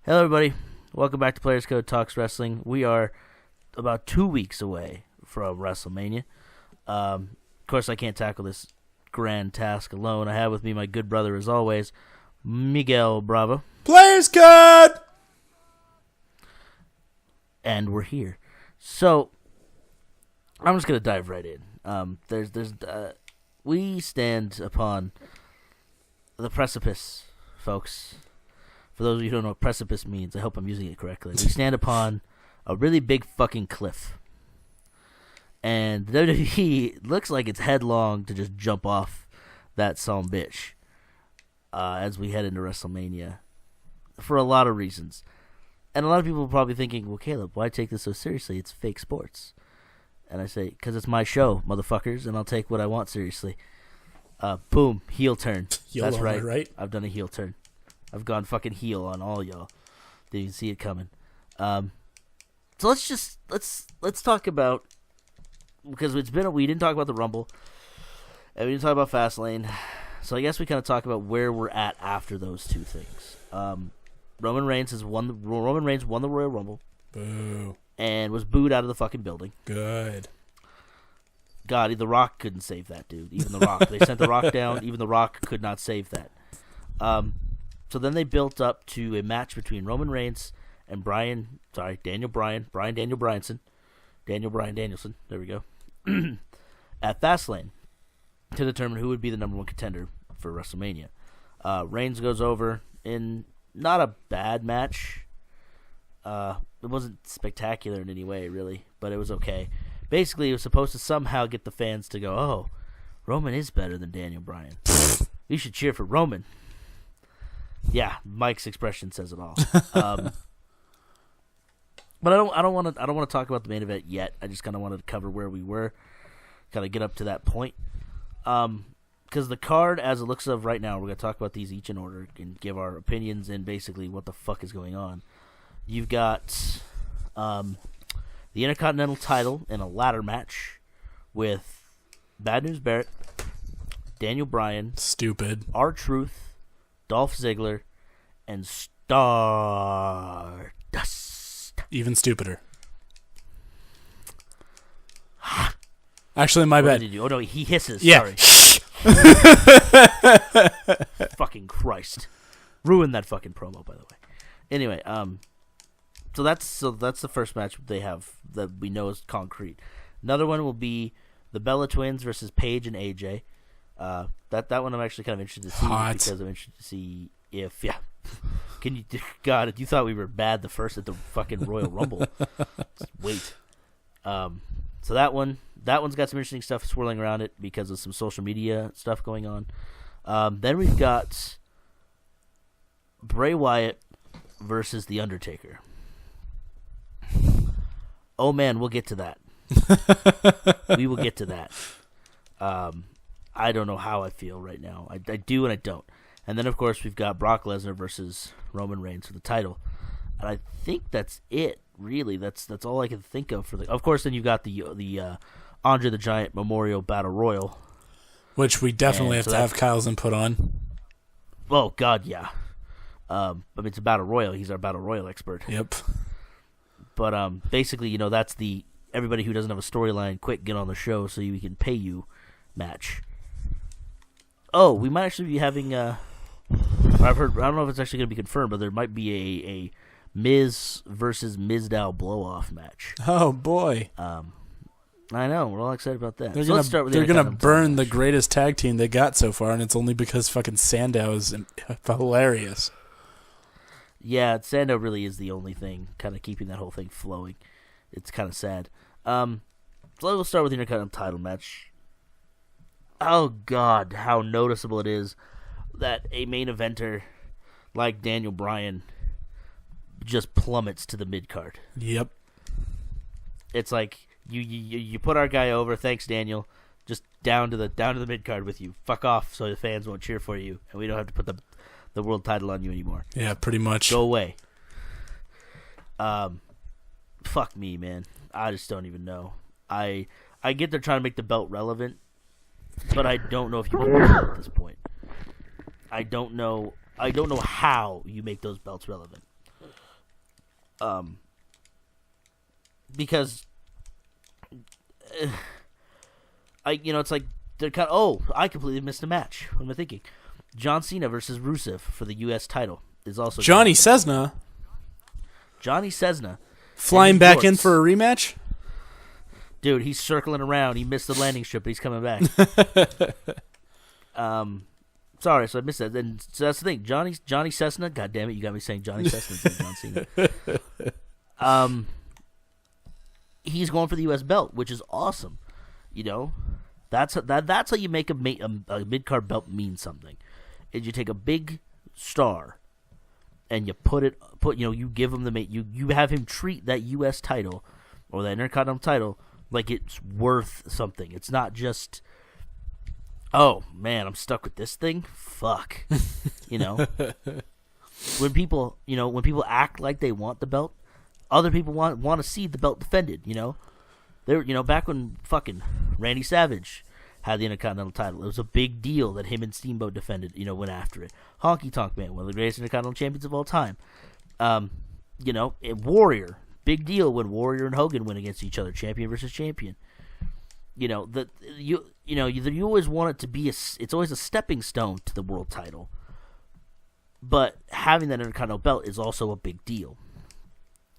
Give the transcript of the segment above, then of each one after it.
Hello, everybody. Welcome back to Players Code Talks Wrestling. We are about 2 weeks away from WrestleMania. Of course, I can't tackle this grand task alone. I have with me my good brother, as always, Miguel Bravo. Players Code! And we're here. So, I'm just going to dive right in. We stand upon the precipice, folks. For those of you who don't know what precipice means, I hope I'm using it correctly. We stand upon a really big fucking cliff. And WWE looks like it's headlong to just jump off that sumbitch as we head into WrestleMania for a lot of reasons. And a lot of people are probably thinking, well, Caleb, why take this so seriously? It's fake sports. And I say, because it's my show, motherfuckers, and I'll take what I want seriously. Boom, heel turn. That's right. I've done a heel turn. I've gone fucking heel on all y'all. Didn't even see it coming. So let's talk about, because we didn't talk about the Rumble, and we didn't talk about Fastlane. So I guess we kind of talk about where we're at after those two things. Roman Reigns won the Royal Rumble. Boo. And was booed out of the fucking building. Good. God, The Rock couldn't save that dude. Even The Rock. They sent The Rock down. Even The Rock could not save that. So then they built up to a match between Roman Reigns and Daniel Bryan Danielson. There we go. At Fastlane to determine who would be the number one contender for WrestleMania. Reigns goes over in not a bad match. It wasn't spectacular in any way, really, but it was okay. Basically, it was supposed to somehow get the fans to go, oh, Roman is better than Daniel Bryan. You should cheer for Roman. Yeah, Mike's expression says it all. But I don't want to talk about the main event yet. I just kind of wanted to cover where we were, kind of get up to that point. Because the card, as it looks of right now, we're going to talk about these each in order and give our opinions and basically what the fuck is going on. You've got the Intercontinental title in a ladder match with Bad News Barrett, Daniel Bryan, Stupid, R-Truth, Dolph Ziggler, and Stardust. Even stupider. Actually, my bad. Oh no, he hisses. Yeah. Sorry. Fucking Christ. Ruined that fucking promo, by the way. Anyway, so that's the first match they have that we know is concrete. Another one will be the Bella Twins versus Paige and AJ. That one I'm actually kind of interested to see because I'm interested to see if God, if you thought we were bad at the fucking Royal Rumble, just wait. So that one's got some interesting stuff swirling around it because of some social media stuff going on. Then we've got Bray Wyatt versus The Undertaker. Oh man, we'll get to that. We will get to that. I don't know how I feel right now. I do and I don't. And then, of course, we've got Brock Lesnar versus Roman Reigns for the title. And I think that's it, really. That's all I can think of. Of course, then you've got the Andre the Giant Memorial Battle Royal. Which we definitely have to have Kyle's input on. Oh, God, yeah. I mean, it's a Battle Royal. He's our Battle Royal expert. Yep. But basically, that's the everybody who doesn't have a storyline, quick, get on the show so we can pay you match. Oh, we might actually be having I've heard, I don't know if it's actually going to be confirmed, but there might be a Miz versus Mizdow blow-off match. Oh, boy. I know. We're all excited about that. They're going to burn the greatest tag team they got so far, and it's only because fucking Sandow is hilarious. Yeah, Sandow really is the only thing kind of keeping that whole thing flowing. It's kind of sad. So we'll start with the Intercontinental title match. Oh, God, how noticeable it is that a main eventer like Daniel Bryan just plummets to the mid-card. Yep. It's like you put our guy over, thanks Daniel, just down to the mid-card with you. Fuck off so the fans won't cheer for you, and we don't have to put the world title on you anymore. Yeah, pretty much. Go away. Fuck me, man. I just don't even know. I get they're trying to make the belt relevant, but I don't know if you can at this point. I don't know how you make those belts relevant. Because it's like they're kind of, oh, I completely missed a match. What am I thinking? John Cena versus Rusev for the U.S. title is also Johnny Cessna. Johnny Cessna Flying back in for a rematch? Dude, he's circling around. He missed the landing strip, but he's coming back. Sorry, so I missed that. Then so that's the thing. Johnny Cessna. God damn it, you got me saying Johnny Cessna instead of John Cena. He's going for the U.S. belt, which is awesome. You know, that's how you make a mid-card belt mean something. Is you take a big star and you you give him you have him treat that U.S. title or that Intercontinental title like it's worth something. It's not just, oh man, I'm stuck with this thing. Fuck, When people act like they want the belt, other people want to see the belt defended. Back when fucking Randy Savage had the Intercontinental title, it was a big deal that him and Steamboat defended. Went after it. Honky Tonk Man, one of the greatest Intercontinental champions of all time. Warrior. Big deal when Warrior and Hogan went against each other, champion versus champion. You always want it to be it's always a stepping stone to the world title. But having that Intercontinental belt is also a big deal,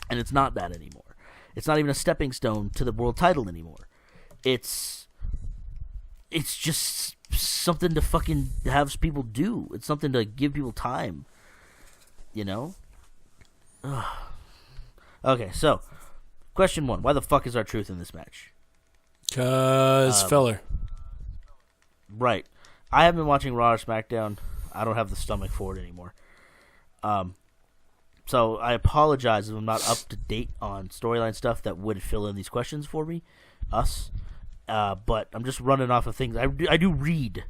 and it's not that anymore. It's not even a stepping stone to the world title anymore. It's just something to fucking have people do. It's something to give people time. Ugh. Okay, so, question 1. Why the fuck is R-Truth in this match? 'Cause filler. Right. I haven't been watching Raw or SmackDown. I don't have the stomach for it anymore. So I apologize if I'm not up to date on storyline stuff that would fill in these questions for me, us. But I'm just running off of things. I do read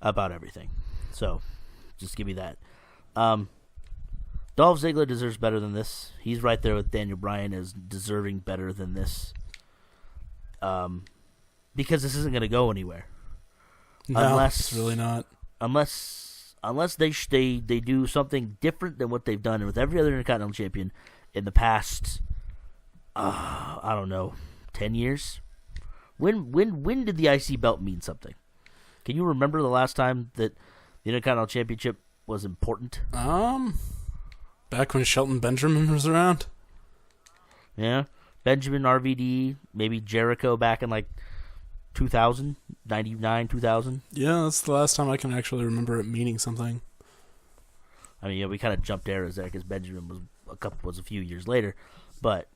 about everything. So, just give me that. Dolph Ziggler deserves better than this. He's right there with Daniel Bryan as deserving better than this. Because this isn't going to go anywhere. No, it's really not. Unless they do something different than what they've done with every other Intercontinental Champion in the past, I don't know, 10 years? When did the IC belt mean something? Can you remember the last time that the Intercontinental Championship was important? Back when Shelton Benjamin was around? Yeah. Benjamin, RVD, maybe Jericho back in 2000, 99, 2000. Yeah, that's the last time I can actually remember it meaning something. I mean, we kind of jumped eras there because Benjamin was a few years later. But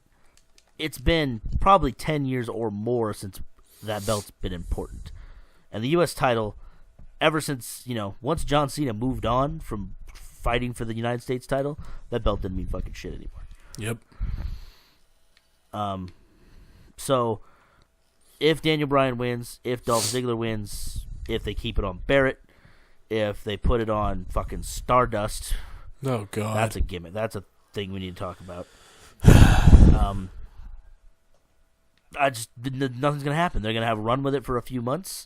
it's been probably 10 years or more since that belt's been important. And the U.S. title, ever since, once John Cena moved on from fighting for the United States title, that belt didn't mean fucking shit anymore. Yep. So, if Daniel Bryan wins, if Dolph Ziggler wins, if they keep it on Barrett, if they put it on fucking Stardust, oh god, that's a gimmick. That's a thing we need to talk about. Nothing's gonna happen. They're gonna have a run with it for a few months,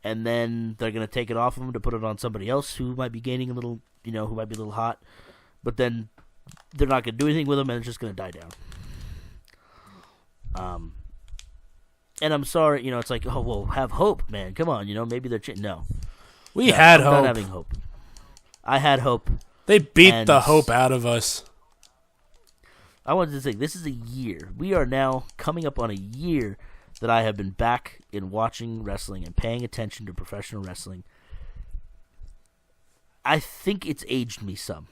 and then they're gonna take it off of them to put it on somebody else who might be gaining a little, who might be a little hot, but then they're not gonna do anything with them, and it's just gonna die down. And I'm sorry, it's like, oh well, have hope, man. Come on, maybe they're no. We had hope. I'm not having hope. I had hope. They beat the hope out of us. I wanted to say, this is a year. We are now coming up on a year that I have been back in watching wrestling and paying attention to professional wrestling. I think it's aged me some.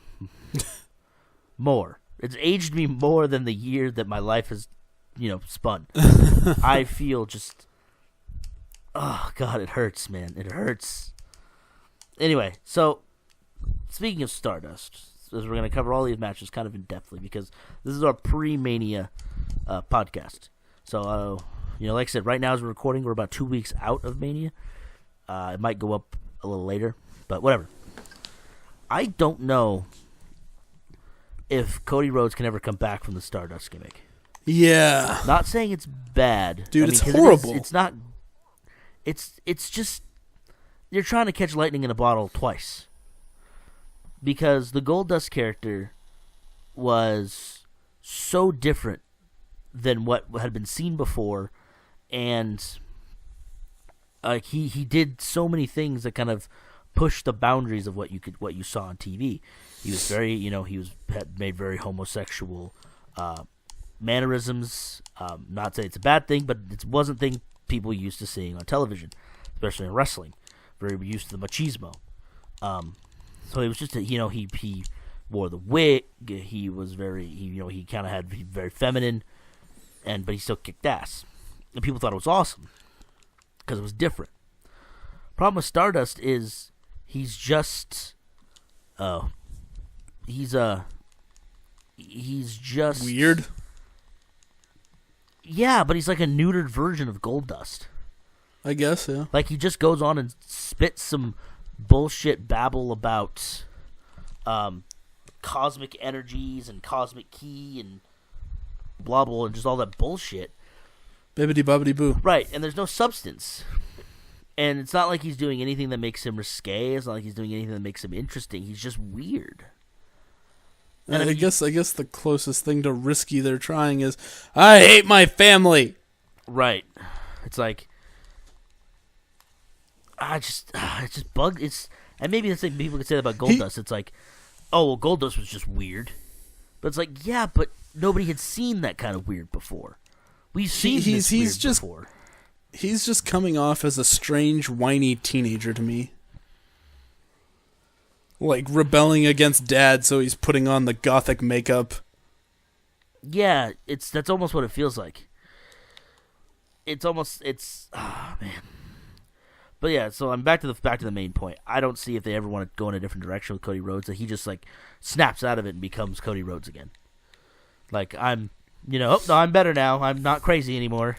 More. It's aged me more than the year that my life has, spun. I feel just, oh God, it hurts, man. It hurts. Anyway, so speaking of Stardust, as we're going to cover all these matches kind of in depthly because this is our pre-Mania podcast. So, like I said, right now as we're recording, we're about 2 weeks out of Mania. It might go up a little later, but whatever. I don't know if Cody Rhodes can ever come back from the Stardust gimmick. Yeah. Not saying it's bad. Dude, it's horrible. It's not. It's just you're trying to catch lightning in a bottle twice. Because the Goldust character was so different than what had been seen before, and he did so many things that kind of pushed the boundaries of what you saw on TV. He was very, had made very homosexual mannerisms. Not saying it's a bad thing, but it wasn't thing people used to seeing on television, especially in wrestling. Very used to the machismo. So it was just he wore the wig. He was he kind of had very feminine, but he still kicked ass, and people thought it was awesome because it was different. Problem with Stardust is he's just he's just weird. Yeah, but he's like a neutered version of Goldust. I guess, yeah. Like, he just goes on and spits some bullshit babble about cosmic energies and cosmic key and blah blah and just all that bullshit. Bibbidi bobbidi boo. Right, and there's no substance. And it's not like he's doing anything that makes him risque. It's not like he's doing anything that makes him interesting. He's just weird. And I guess the closest thing to risky they're trying is, I hate my family. Right. It's like, it's just bug. And maybe that's like people could say that about Goldust. It's like, oh, well, Goldust was just weird. But it's like, yeah, but nobody had seen that kind of weird before. We've seen this weird before. He's just coming off as a strange, whiny teenager to me. Like, rebelling against dad, so he's putting on the gothic makeup. Yeah, that's almost what it feels like. Man. But yeah, so I'm back to the main point. I don't see if they ever want to go in a different direction with Cody Rhodes, that he just like snaps out of it and becomes Cody Rhodes again. Like, I'm better now. I'm not crazy anymore.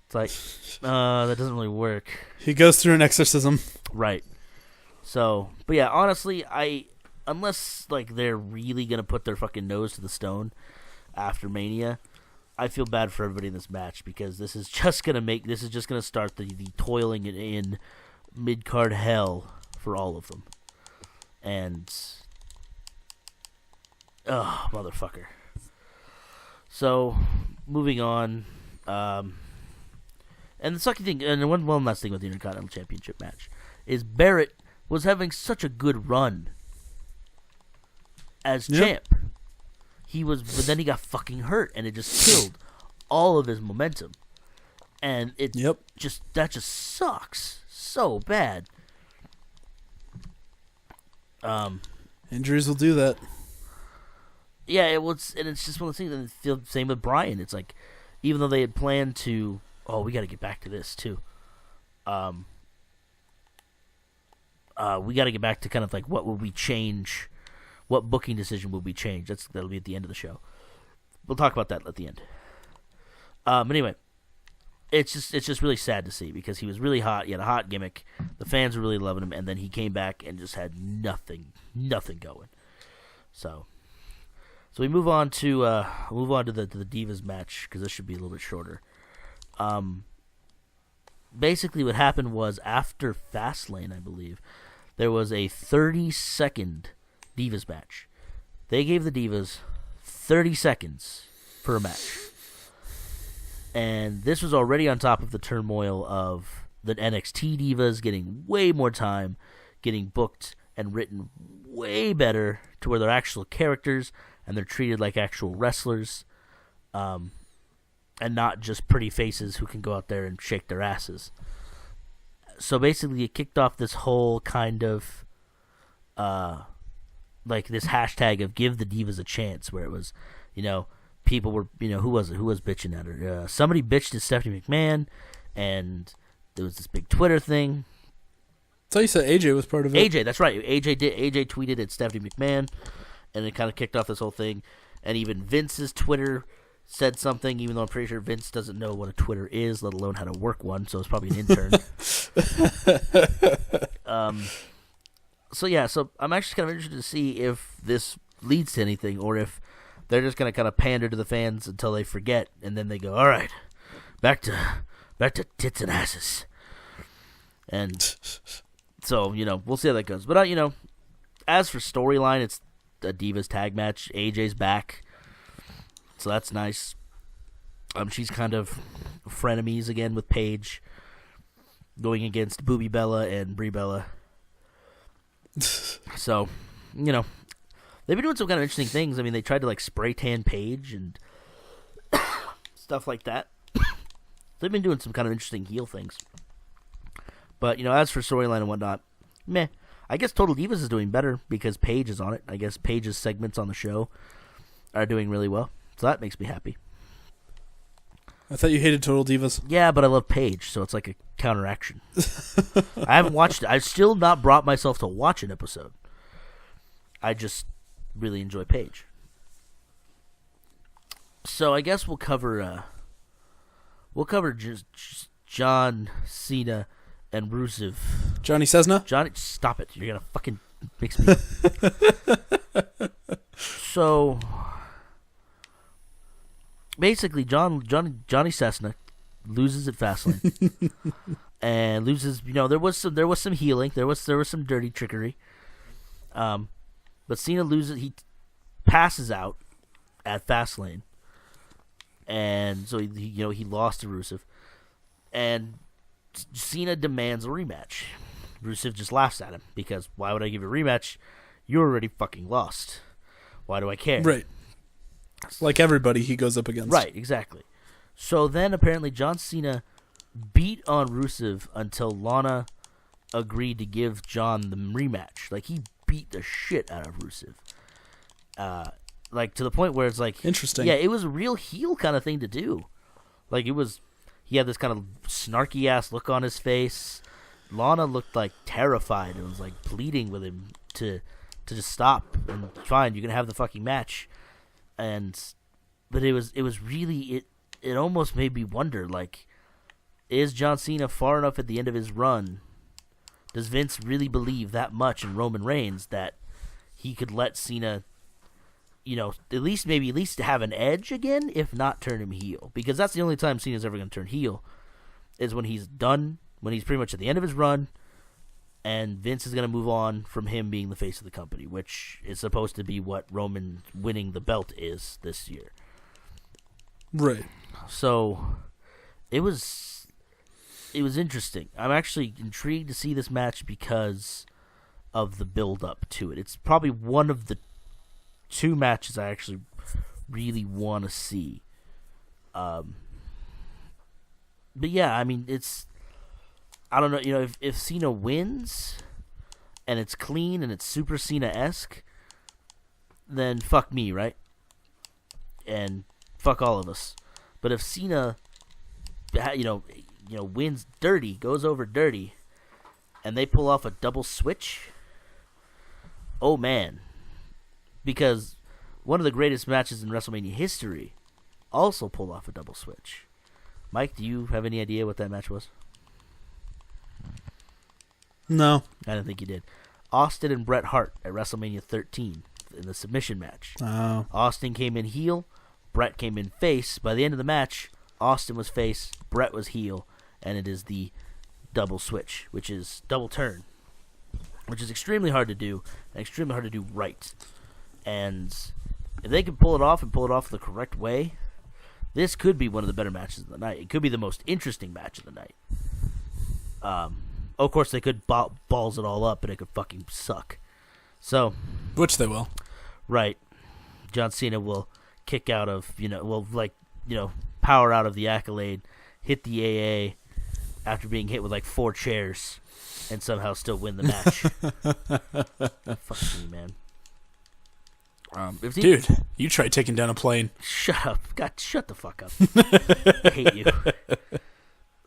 It's like, that doesn't really work. He goes through an exorcism. Right. So, but yeah, honestly, unless like they're really gonna put their fucking nose to the stone after Mania, I feel bad for everybody in this match, because this is just gonna start the toiling in mid card hell for all of them. And motherfucker. So, moving on, and the sucky thing, and one last thing with the Intercontinental Championship match, is Barrett was having such a good run as champ. But then he got fucking hurt, and it just killed all of his momentum. And that just sucks so bad. Injuries will do that. Yeah, and it's just one of those things. And it's the same with Bryan. It's like, even though they had planned to, we got to get back to this too. We got to get back to kind of like what booking decision will we change. That'll be at the end of the show. We'll talk about that at the end. But anyway, it's just really sad to see, because he was really hot. He had a hot gimmick. The fans were really loving him, and then he came back and just had nothing going. So we move on to the Divas match, because this should be a little bit shorter. Basically, what happened was, after Fastlane, I believe, there was a 30-second Divas match. They gave the Divas 30 seconds for a match. And this was already on top of the turmoil of the NXT Divas getting way more time, getting booked and written way better to where they're actual characters and they're treated like actual wrestlers, and not just pretty faces who can go out there and shake their asses. So basically, it kicked off this whole kind of like this hashtag of give the Divas a chance, where it was, people were, who was bitching at her? Somebody bitched at Stephanie McMahon, and there was this big Twitter thing. So you said AJ was part of it. AJ, that's right. AJ tweeted at Stephanie McMahon, and it kind of kicked off this whole thing. And even Vince's Twitter said something, even though I'm pretty sure Vince doesn't know what a Twitter is, let alone how to work one, so it's probably an intern. So I'm actually kind of interested to see if this leads to anything, or if they're just going to kind of pander to the fans until they forget, and then they go, all right, back to tits and asses. And so, we'll see how that goes. But, as for storyline, it's a Divas tag match. AJ's back. so that's nice. She's kind of frenemies again with Paige, going against Boobie Bella and Brie Bella. So, you know, they've been doing some kind of interesting things. I mean, they tried to, like, spray tan Paige and stuff like that. They've been doing some kind of interesting heel things. But, you know, as for storyline and whatnot, meh. I guess Total Divas is doing better because Paige is on it. I guess Paige's segments on the show are doing really well. So that makes me happy. I thought you hated Total Divas. Yeah, but I love Paige, so it's like a counteraction. I haven't watched it. I've still not brought myself to watch an episode. I just really enjoy Paige. So I guess we'll cover just John Cena and Rusev. Johnny Cessna? Johnny, stop it. You're going to fucking mix me. So basically, Johnny Cessna loses at Fastlane, and loses. You know, there was some healing. There was some dirty trickery. But Cena loses. He passes out at Fastlane, and so he lost to Rusev, and Cena demands a rematch. Rusev just laughs at him because why would I give you a rematch? You already fucking lost. Why do I care? Right. Like everybody he goes up against. Right, exactly. So then apparently John Cena beat on Rusev until Lana agreed to give John the rematch. Like, he beat the shit out of Rusev. Like, to the point where it's like... Interesting. Yeah, it was a real heel kind of thing to do. Like, it was... He had this kind of snarky-ass look on his face. Lana looked, like, terrified and was, like, pleading with him to just stop. And fine, you can have the fucking match. But it was really... It almost made me wonder, like, is John Cena far enough at the end of his run? Does Vince really believe that much in Roman Reigns that he could let Cena, you know, at least have an edge again, if not turn him heel? Because that's the only time Cena's ever going to turn heel, is when he's done, when he's pretty much at the end of his run, and Vince is going to move on from him being the face of the company, which is supposed to be what Roman winning the belt is this year. Right. So, it was interesting. I'm actually intrigued to see this match because of the build-up to it. It's probably one of the two matches I actually really want to see. But yeah, I mean, I don't know, you know, if Cena wins and it's clean and it's super Cena-esque, then fuck me, right? And fuck all of us. But if Cena, you know, wins dirty, goes over dirty, and they pull off a double switch, oh man. Because one of the greatest matches in WrestleMania history also pulled off a double switch. Mike, do you have any idea what that match was? No. I didn't think you did. Austin and Bret Hart at WrestleMania 13 in the submission match. Oh. Austin came in heel, Bret came in face. By the end of the match, Austin was face, Bret was heel, and it is the double switch, which is double turn, which is extremely hard to do, and extremely hard to do right. And if they can pull it off and pull it off the correct way, this could be one of the better matches of the night. It could be the most interesting match of the night. Of course, they could balls it all up, and it could fucking suck. So, which they will. Right. John Cena will kick out of, power out of the Accolade, hit the AA after being hit with like 4 chairs, and somehow still win the match. Fuck me, man. Dude, you try taking down a plane. Shut up. God, shut the fuck up. I hate you.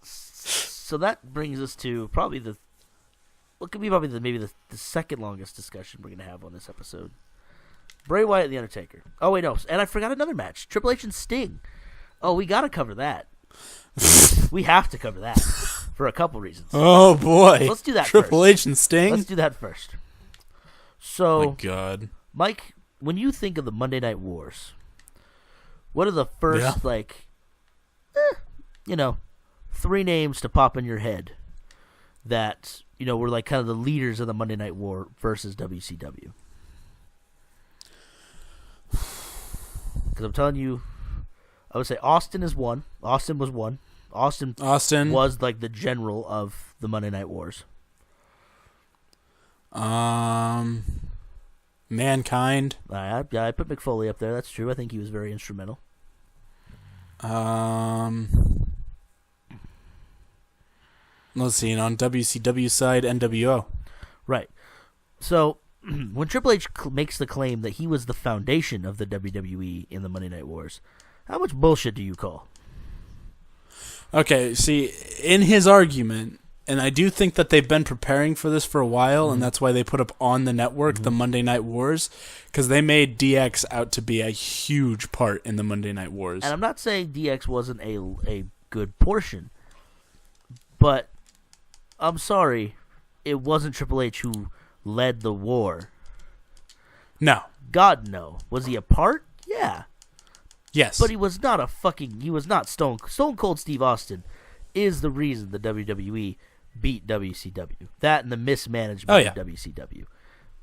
So that brings us to probably the second longest discussion we're going to have on this episode. Bray Wyatt and The Undertaker. Oh, wait, no. And I forgot another match. Triple H and Sting. Oh, we got to cover that. We have to cover that for a couple reasons. Oh, boy. Let's do that Triple first. H and Sting? Let's do that first. So, my God. Mike, when you think of the Monday Night Wars, what are the first, 3 names to pop in your head that, were like kind of the leaders of the Monday Night War versus WCW? Because I'm telling you, I would say Austin is one. Austin was one. Austin was like the general of the Monday Night Wars. Mankind. I put McFoley up there. That's true. I think he was very instrumental. Let's see. And on WCW side, NWO. Right. So when Triple H makes the claim that he was the foundation of the WWE in the Monday Night Wars, how much bullshit do you call? Okay, see, in his argument, and I do think that they've been preparing for this for a while, and that's why they put up on the network the Monday Night Wars, because they made DX out to be a huge part in the Monday Night Wars. And I'm not saying DX wasn't a good portion, but I'm sorry, it wasn't Triple H who led the war. No. God, no. Was he a part? Yeah. Yes. But he was not Stone Cold Steve Austin is the reason the WWE beat WCW. That and the mismanagement of WCW.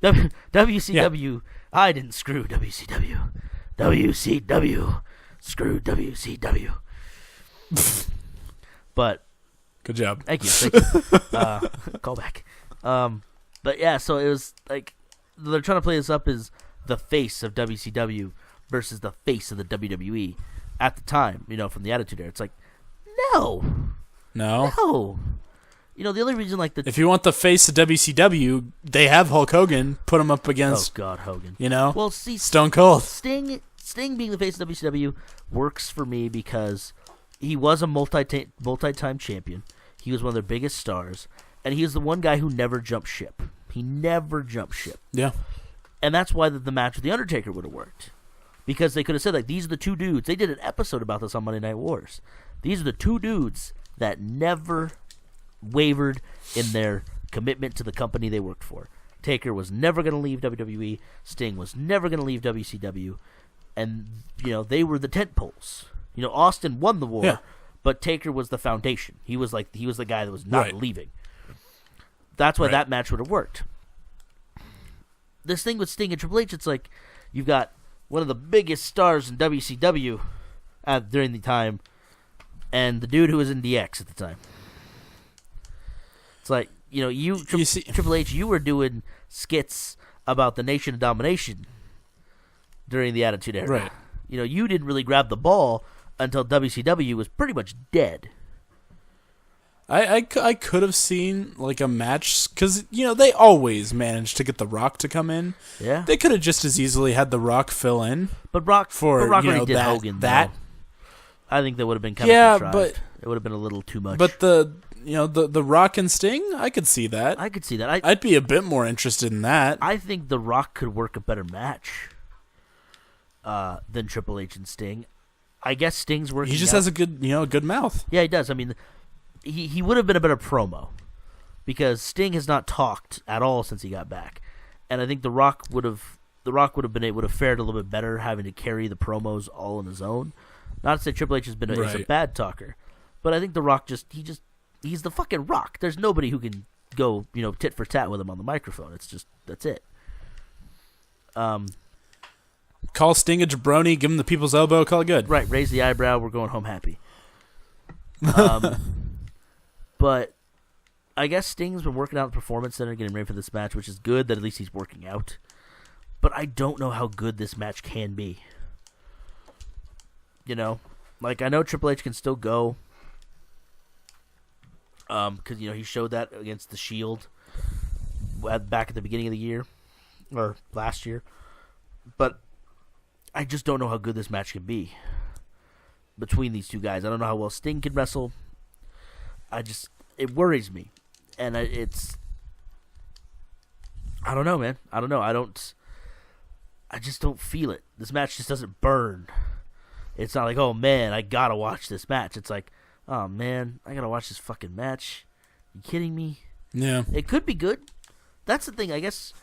WCW, yeah. I didn't screw WCW. WCW screwed WCW. But good job. Thank you. Call back. But yeah, so it was like they're trying to play this up as the face of WCW versus the face of the WWE at the time, from the Attitude Era. It's like, no. You know, the only reason, if you want the face of WCW, they have Hulk Hogan. Put him up against... Oh, God, Hogan. Well, see, Stone Cold. Sting being the face of WCW works for me because he was a multi-time champion. He was one of their biggest stars. And he was the one guy who never jumped ship. He never jumped ship. Yeah. And that's why the match with The Undertaker would have worked. Because they could have said, these are the two dudes. They did an episode about this on Monday Night Wars. These are the two dudes that never wavered in their commitment to the company they worked for. Taker was never going to leave WWE. Sting was never going to leave WCW. And, they were the tent poles. Austin won the war, but Taker was the foundation. He was the guy that was not leaving. That's why that match would have worked. This thing with Sting and Triple H, it's like you've got one of the biggest stars in WCW during the time, and the dude who was in DX at the time. It's like, Triple H, you were doing skits about the Nation of Domination during the Attitude Era. Right. You didn't really grab the ball until WCW was pretty much dead. I could have seen a match because they always manage to get The Rock to come in. Yeah, they could have just as easily had The Rock fill in. But Rock already did Hogan. That I think that would have been kind of contrived. But it would have been a little too much. But the Rock and Sting, I could see that. I'd be a bit more interested in that. I think The Rock could work a better match than Triple H and Sting. I guess Sting's working. He just has a good mouth. Yeah, he does. I mean. He would have been a better promo because Sting has not talked at all since he got back, and I think The Rock would have fared a little bit better having to carry the promos all on his own. Not to say Triple H has been is a bad talker, but I think The Rock he's the fucking Rock. There's nobody who can go tit for tat with him on the microphone. That's it. Call Sting a jabroni, give him the people's elbow, call it good. Right, raise the eyebrow. We're going home happy. But I guess Sting's been working out at the Performance Center, getting ready for this match, which is good that at least he's working out. But I don't know how good this match can be. I know Triple H can still go. Because, he showed that against The Shield back at the beginning of the year, or last year. But I just don't know how good this match can be between these two guys. I don't know how well Sting can wrestle. It worries me, and I don't know, man. I don't know. I just don't feel it. This match just doesn't burn. It's not like, oh man, I gotta watch this match. It's like, oh man, I gotta watch this fucking match. You kidding me? Yeah. It could be good. That's the thing. I guess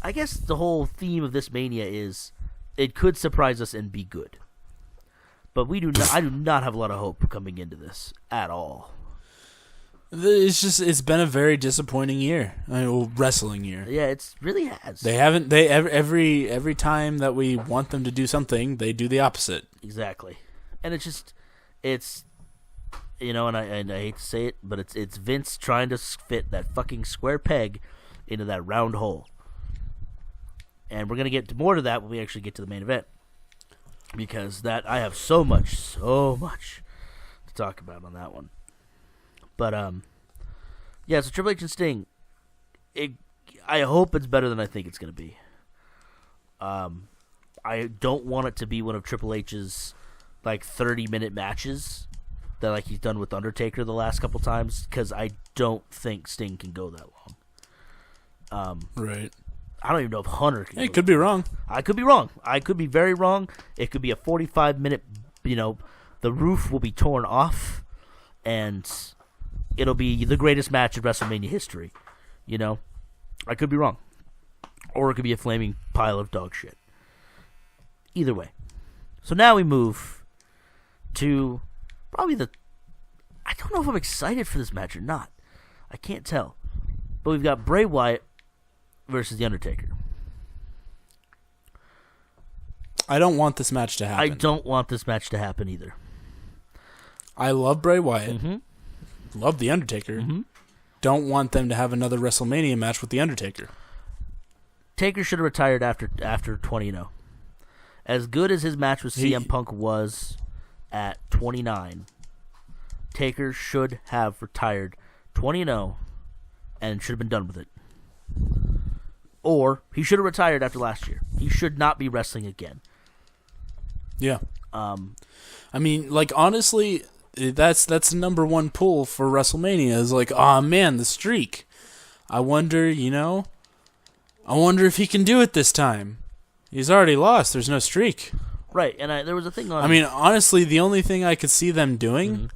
the whole theme of this Mania is it could surprise us and be good. But I do not have a lot of hope coming into this at all. It's been a very disappointing year. Wrestling year. Yeah, it really has. Every time that we want them to do something, they do the opposite. Exactly. And it's you know, and I hate to say it, but it's Vince trying to fit that fucking square peg into that round hole. And we're gonna get more to that when we actually get to the main event, because that I have so much to talk about on that one. But yeah. So Triple H and Sting, I hope it's better than I think it's gonna be. I don't want it to be one of Triple H's like 30-minute matches that like he's done with Undertaker the last couple times, because I don't think Sting can go that long. Right. I don't even know if Hunter can. Hey, could be wrong. I could be wrong. I could be very wrong. It could be a 45-minute. You know, the roof will be torn off, and it'll be the greatest match in WrestleMania history. You know, I could be wrong, or it could be a flaming pile of dog shit. Either way. So now we move to probably I don't know if I'm excited for this match or not. I can't tell. But we've got Bray Wyatt versus The Undertaker. I don't want this match to happen. I don't want this match to happen either. I love Bray Wyatt. Love The Undertaker. Don't want them to have another WrestleMania match with The Undertaker. Taker should have retired after 20-0. As good as his match with CM Punk was at 29, Taker should have retired 20-0 and should have been done with it. Or he should have retired after last year. He should not be wrestling again. Yeah. I mean, like, honestly, that's the number one pull for WrestleMania is like, oh man, the streak. I wonder if he can do it this time. He's already lost. There's no streak. Right, and there was a thing on... I mean, honestly, the only thing I could see them doing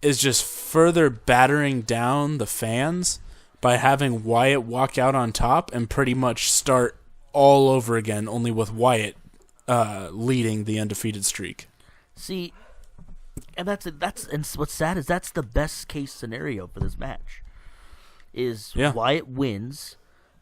is just further battering down the fans by having Wyatt walk out on top and pretty much start all over again, only with Wyatt leading the undefeated streak. See, and and what's sad is that's the best case scenario for this match. Is Wyatt wins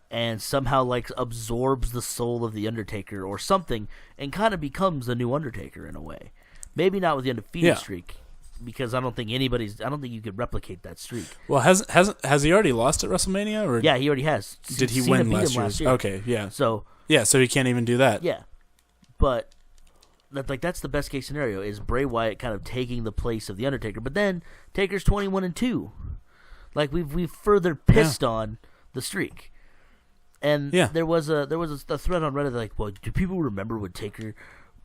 and somehow like absorbs the soul of the Undertaker or something, and kind of becomes the new Undertaker in a way. Maybe not with the undefeated streak, because I don't think you could replicate that streak. Well, has he already lost at WrestleMania? Or yeah, he already has. Did he win last year? Okay, yeah. So he can't even do that. Yeah, but that's the best case scenario is Bray Wyatt kind of taking the place of the Undertaker. But then Taker's 21-2. Like we've further pissed on the streak. And there was a thread on Reddit like, well, do people remember when Taker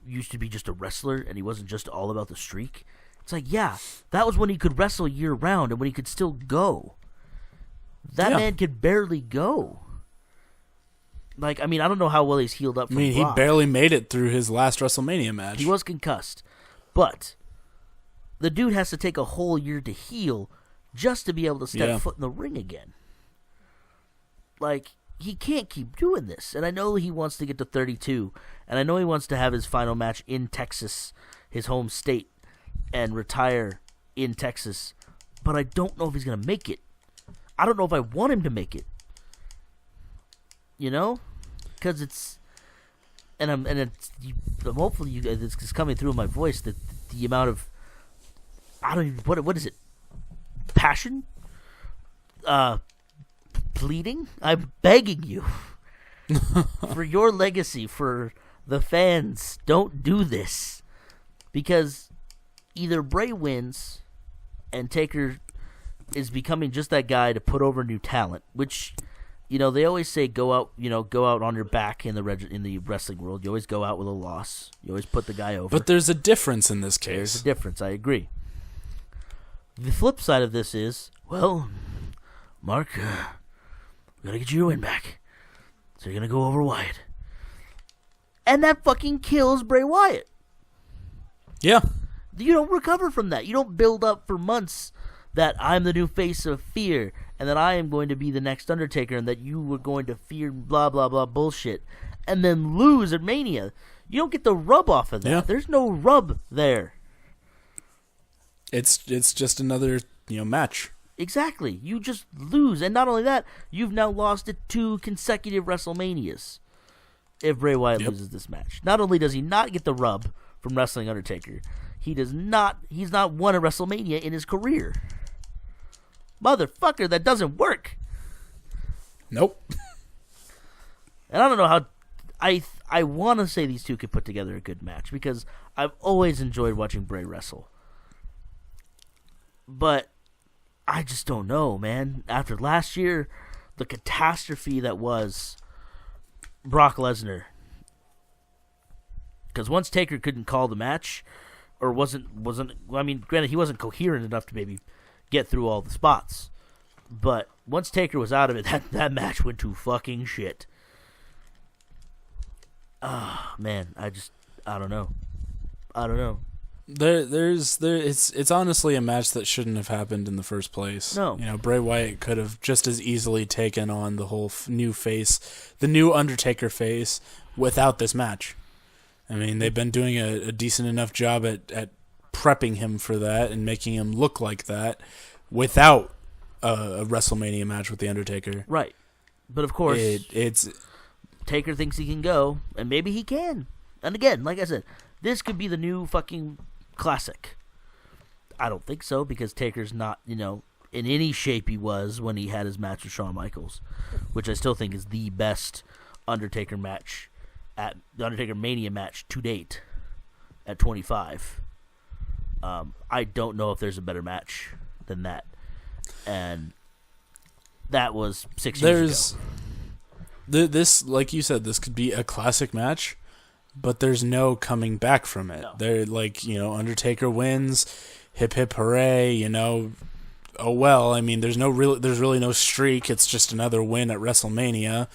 used to be just a wrestler and he wasn't just all about the streak? It's like, yeah, that was when he could wrestle year round and when he could still go. That man could barely go. Like, I mean, I don't know how well he's healed up from Brock. He barely made it through his last WrestleMania match. He was concussed. But the dude has to take a whole year to heal just to be able to step foot in the ring again. Like, he can't keep doing this. And I know he wants to get to 32. And I know he wants to have his final match in Texas, his home state, and retire in Texas. But I don't know if he's going to make it. I don't know if I want him to make it. You know? Because it's... And hopefully it's coming through in my voice that the amount of... I don't even... What is it? Passion? Pleading? I'm begging you for your legacy, for the fans, don't do this, because either Bray wins and Taker is becoming just that guy to put over new talent, which, you know, they always say go out on your back in the wrestling world. You always go out with a loss. You always put the guy over. But there's a difference in this case. There's a difference. I agree. The flip side of this is, well, Mark, we gotta get your win back. So you're gonna go over Wyatt. And that fucking kills Bray Wyatt. Yeah. You don't recover from that. You don't build up for months that I'm the new face of fear and that I am going to be the next Undertaker and that you were going to fear blah, blah, blah bullshit and then lose at Mania. You don't get the rub off of that. Yeah. There's no rub there. It's just another, match. Exactly. You just lose. And not only that, you've now lost it 2 consecutive WrestleManias if Bray Wyatt loses this match. Not only does he not get the rub from wrestling Undertaker, He's not won a WrestleMania in his career. Motherfucker, that doesn't work. Nope. And I don't know how. I want to say these two could put together a good match because I've always enjoyed watching Bray wrestle. But I just don't know, man. After last year, the catastrophe that was Brock Lesnar. Because once Taker couldn't call the match, or wasn't. I mean, granted, he wasn't coherent enough to maybe get through all the spots. But once Taker was out of it, that match went to fucking shit. Oh, man, I don't know. It's honestly a match that shouldn't have happened in the first place. No. You know, Bray Wyatt could have just as easily taken on the whole new face, the new Undertaker face, without this match. I mean, they've been doing a decent enough job at prepping him for that and making him look like that without a WrestleMania match with the Undertaker. Right. But of course, it's Taker thinks he can go, and maybe he can. And again, like I said, this could be the new fucking classic. I don't think so, because Taker's not, in any shape he was when he had his match with Shawn Michaels, which I still think is the best Undertaker match, at the Undertaker Mania match to date, at 25. I don't know if there's a better match than that. And that was 6 years ago. This, like you said, this could be a classic match, but there's no coming back from it. No. They're like, Undertaker wins, hip hip hooray, oh well. I mean, there's really no streak. It's just another win at WrestleMania,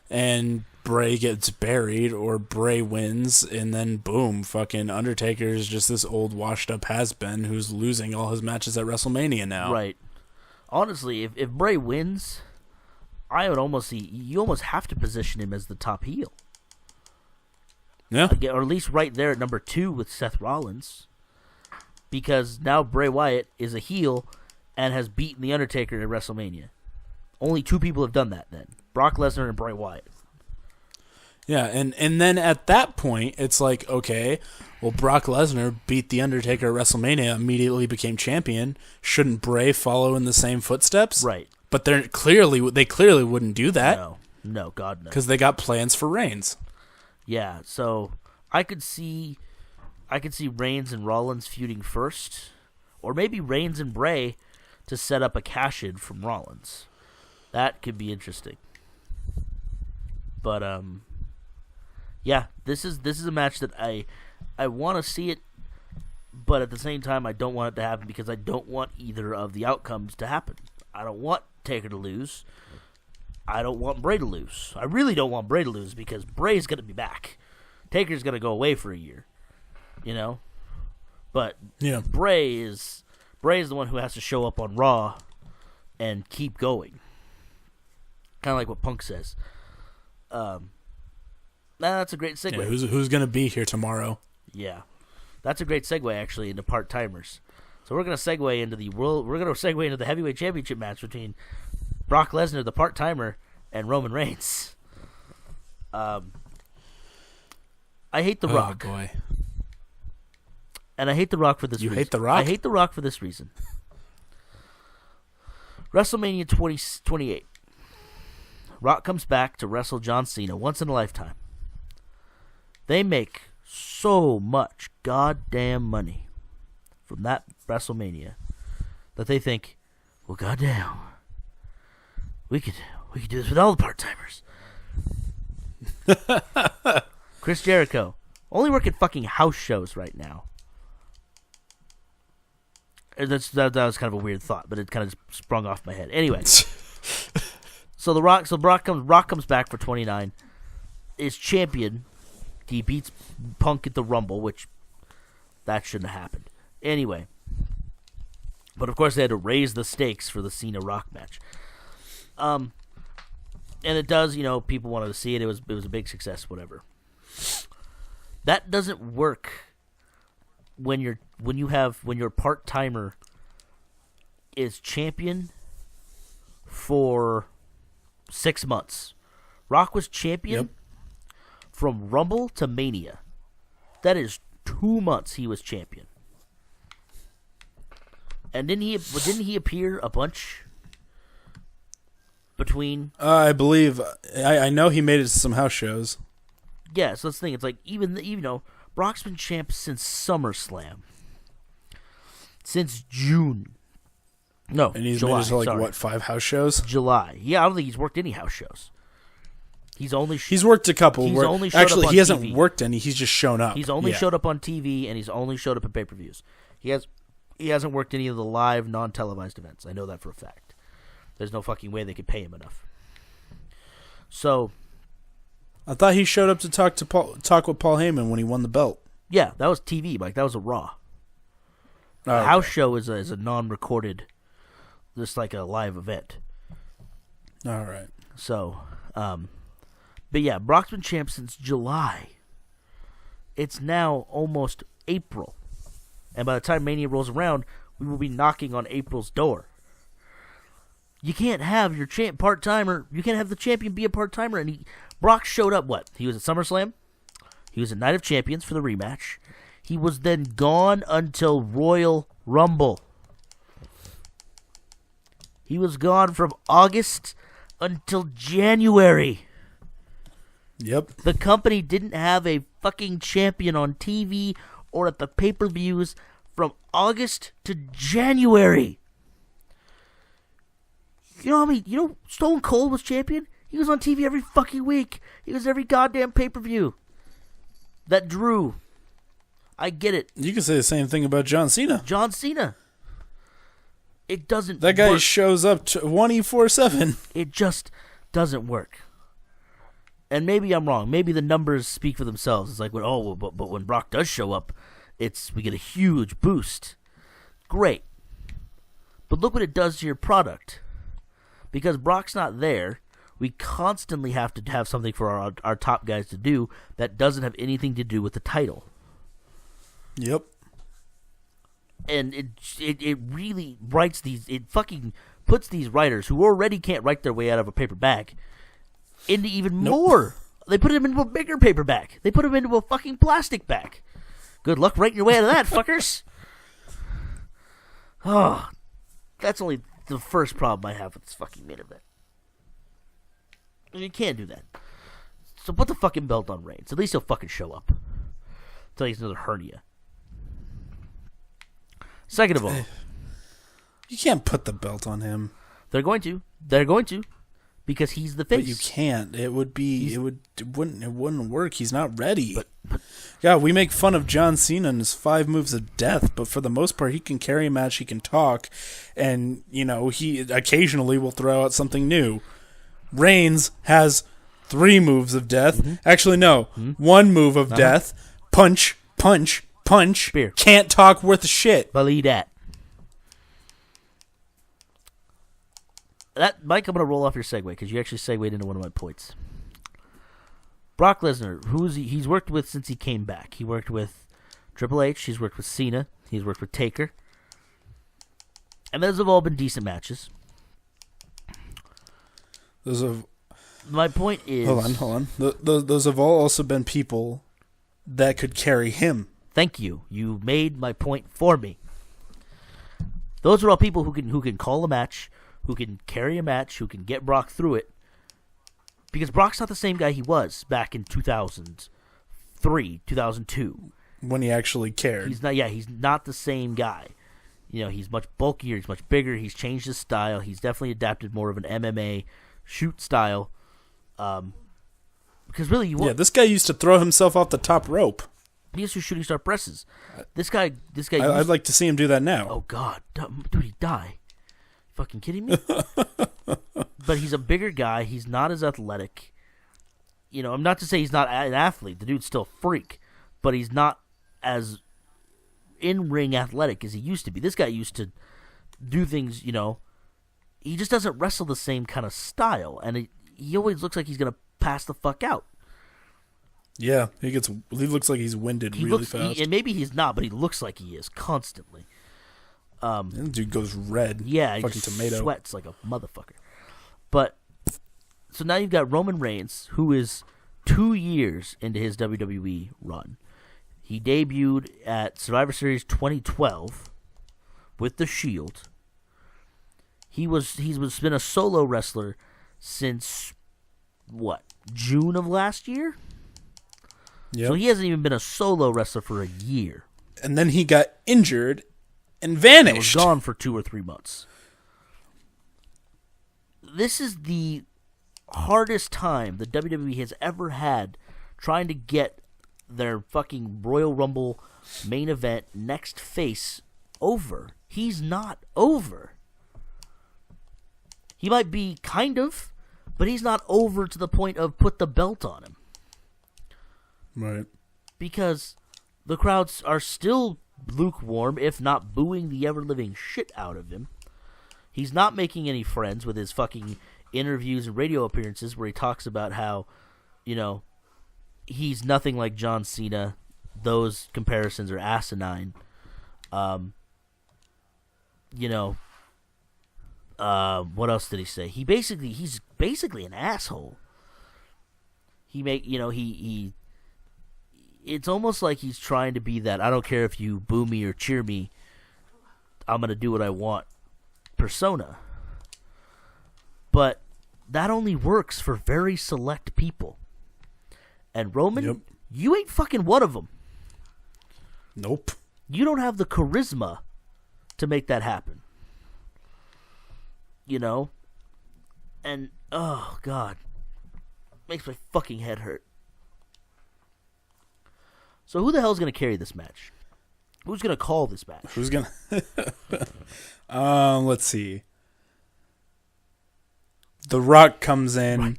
and Bray gets buried or Bray wins, and then boom, fucking Undertaker is just this old washed up has-been who's losing all his matches at WrestleMania now. Right. Honestly, if Bray wins, I would almost you almost have to position him as the top heel. Yeah. Or at least right there at number 2 with Seth Rollins. Because now Bray Wyatt is a heel and has beaten The Undertaker at WrestleMania. Only 2 people have done that then. Brock Lesnar and Bray Wyatt. Yeah, and then at that point, it's like, okay, well, Brock Lesnar beat The Undertaker at WrestleMania, immediately became champion. Shouldn't Bray follow in the same footsteps? Right. But they clearly wouldn't do that. No, God, no. Because they got plans for Reigns. Yeah, so I could see Reigns and Rollins feuding first, or maybe Reigns and Bray to set up a cash-in from Rollins. That could be interesting. But yeah, this is a match that I want to see it, but at the same time I don't want it to happen because I don't want either of the outcomes to happen. I don't want Taker to lose. I don't want Bray to lose. I really don't want Bray to lose because Bray's going to be back. Taker's going to go away for a year, But yeah. Bray is the one who has to show up on Raw and keep going. Kind of like what Punk says. That's a great segue. Yeah, who's going to be here tomorrow? Yeah, that's a great segue actually into part timers. So we're going to segue into the heavyweight championship match between Brock Lesnar, the part timer, and Roman Reigns. I hate The Rock. Oh boy. And I hate The Rock for this reason. You hate The Rock? I hate The Rock for this reason. WrestleMania 28. Rock comes back to wrestle John Cena once in a lifetime. They make so much goddamn money from that WrestleMania that they think, well, goddamn, we could do this with all the part-timers. Chris Jericho, only working fucking house shows right now. That was kind of a weird thought, but it kind of just sprung off my head. Anyway, so Brock comes back for 29, is champion. He beats Punk at the Rumble, which that shouldn't have happened. Anyway, but of course they had to raise the stakes for the Cena Rock match. And it does, people wanted to see it. It was a big success, whatever. That doesn't work when your part-timer is champion for 6 months. Rock was champion from Rumble to Mania. That is 2 months he was champion. And didn't he appear a bunch between? I believe I know he made it to some house shows. Yeah, so that's the thing. It's like even Brock's been champ since SummerSlam, since June. No, and he's July, made it to what 5 house shows? July. Yeah, I don't think he's worked any house shows. He's worked a couple. He's only showed actually up on he hasn't TV. worked any. He's just shown up. He's only showed up on TV, and he's only showed up at pay-per-views. He hasn't worked any of the live, non-televised events. I know that for a fact. There's no fucking way they could pay him enough. So, I thought he showed up to talk with Paul Heyman when he won the belt. Yeah, that was TV, Mike. That was a Raw. Oh, a house show is a non-recorded, just like a live event. All right. So, but yeah, Brock's been champ since July. It's now almost April. And by the time Mania rolls around, we will be knocking on April's door. You can't have your part-timer. You can't have the champion be a part-timer. And Brock showed up, what? He was at SummerSlam. He was at Night of Champions for the rematch. He was then gone until Royal Rumble. He was gone from August until January. Yep. The company didn't have a fucking champion on TV or at the pay-per-views from August to January. You know what I mean? You know Stone Cold was champion? He was on TV every fucking week. He was every goddamn pay-per-view that drew. I get it. You can say the same thing about John Cena. John Cena. It doesn't That guy work. shows up 24/7. It just doesn't work. And maybe I'm wrong. Maybe the numbers speak for themselves. It's like, but when Brock does show up, we get a huge boost. Great. But look what it does to your product. Because Brock's not there, we constantly have to have something for our top guys to do that doesn't have anything to do with the title. Yep. And it really writes it fucking puts these writers who already can't write their way out of a paper bag into even more. They put them into a bigger paper bag. They put them into a fucking plastic bag. Good luck writing your way out of that, fuckers. Oh, that's only the first problem I have with this fucking main event. You can't do that. So put the fucking belt on Reigns. At least he'll fucking show up. Until he has another hernia. Second of all, you can't put the belt on him. They're going to. Because he's the face. But you can't. It wouldn't work. He's not ready. Yeah, we make fun of John Cena and his 5 moves of death, but for the most part, he can carry a match, he can talk, and, he occasionally will throw out something new. Reigns has 3 moves of death. Mm-hmm. Actually, no. Mm-hmm. 1 move of death. Punch, punch, punch. Spear. Can't talk worth a shit. Believe that. Mike, I'm going to roll off your segue because you actually segued into one of my points. Brock Lesnar, he's worked with since he came back. He worked with Triple H. He's worked with Cena. He's worked with Taker. And those have all been decent matches. My point is... Hold on. Those have all also been people that could carry him. Thank you. You made my point for me. Those are all people who can call a match, who can carry a match, who can get Brock through it. Because Brock's not the same guy he was back in 2003, 2002. When he actually cared. He's not the same guy. He's much bulkier, he's much bigger, he's changed his style, he's definitely adapted more of an MMA shoot style. Because really, this guy used to throw himself off the top rope. He used to shooting star presses. This guy. I'd like to see him do that now. Oh God, dude, he'd die. Fucking kidding me? But he's a bigger guy. He's not as athletic. I'm not to say he's not an athlete. The dude's still a freak, but he's not as in-ring athletic as he used to be. This guy used to do things. He just doesn't wrestle the same kind of style, and he always looks like he's gonna pass the fuck out. Yeah, he looks like he's winded really fast. And maybe he's not, but he looks like he is constantly. That dude goes red. Yeah, he fucking just tomato. Sweats like a motherfucker. But so now you've got Roman Reigns, who is 2 years into his WWE run. He debuted at Survivor Series 2012, with the Shield. He's been a solo wrestler since what, June of last year? Yep. So he hasn't even been a solo wrestler for a year. And then he got injured and vanished. And was gone for 2 or 3 months. This is the hardest time the WWE has ever had trying to get their fucking Royal Rumble main event next face over. He's not over. He might be kind of, but he's not over to the point of put the belt on him. Right. Because the crowds are still lukewarm, if not booing the ever-living shit out of him. He's not making any friends with his fucking interviews and radio appearances where he talks about how, he's nothing like John Cena. Those comparisons are asinine. What else did he say? He's basically an asshole. It's almost like he's trying to be that I don't care if you boo me or cheer me, I'm going to do what I want persona. But that only works for very select people. And Roman, you ain't fucking one of them. Nope. You don't have the charisma to make that happen. And, oh, God. Makes my fucking head hurt. So who the hell's going to carry this match? Who's going to call this match? Who's going to... let's see. The Rock comes in